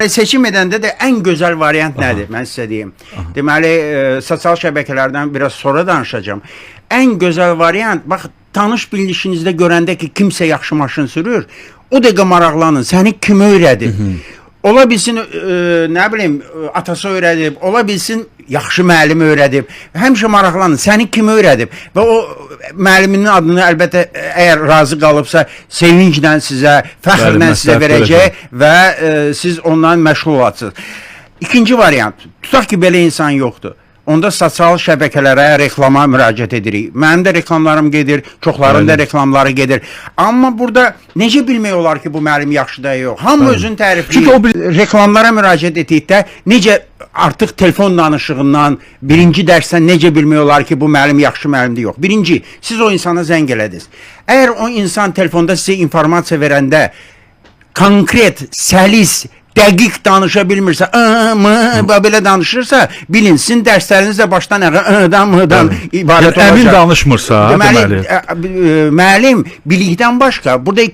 Seçim edəndə də ən gözəl variant nədir? Mən sizə deyim. Deməli, sosial şəbəkələrdən biraz sonra danışacağım. Ən gözəl variant, bax, tanış bilinişinizdə görəndə ki, kimsə yaxşı maşın sürür, o dəqiqə maraqlanın, səni kim öyrədib? Ola bilsin, nə bilim, atası öyrədib, ola bilsin, yaxşı müəllim öyrədib. Həmişə maraqlanın, səni kim öyrədib? Və o müəlliminin adını əlbəttə, əgər razı qalıbsa, sevinclə sizə, fəxrlə sizə verəcək və siz ondan məşğul olasınız. İkinci variant, tutaq ki, belə insan yoxdur. Onda sosial şəbəkələrə, reklama müraciət edirik. Mənim də reklamlarım gedir, çoxların da reklamları gedir. Amma burada necə bilmək olar ki, bu müəllim yaxşıdır, yox? Hamı özünü tərifləyir. Çünki o reklamlara müraciət etdikdə necə artıq telefon danışığından, birinci dərsdən necə bilmək olar ki, bu müəllim yaxşı müəllimdir, yox? Birinci, siz o insana zəng elədiniz. Əgər o insan telefonda sizə informasiya verəndə konkret, səlis, dəqiq danışa bilmirsə, belə danışırsa, bilin, sizin dərsləriniz də başdan mıdan ibarət olacaq. Əmin danışmırsa, deməli. Müəllim bilikdən başqa, burada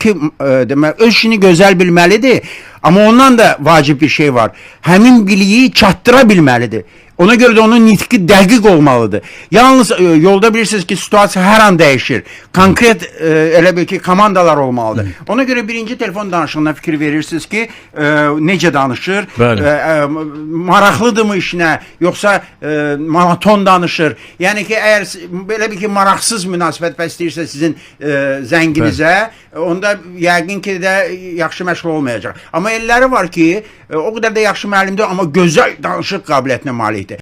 öz işini gözəl bilməlidir, amma ondan da vacib bir şey var. Həmin biliyi çatdıra bilməlidir. Ona görə də onun nitqi dəqiq olmalıdır. Yalnız yolda bilirsiniz ki, situasiya hər an dəyişir. Konkret, elə bil ki, komandalar olmalıdır. Ona görə birinci telefon danışığına fikir verirsiniz ki, necə danışır, maraqlıdırmı işinə, yoxsa monoton danışır. Yəni ki, əgər belə bir ki, maraqsız münasibət bəsləyirsə sizin zənginizə, onda yəqin ki, də yaxşı məşğul olmayacaq. Amma elləri var ki, o qədər də yaxşı müəllimdir, amma gözəl danışıq qabiliyyətinə malikdir.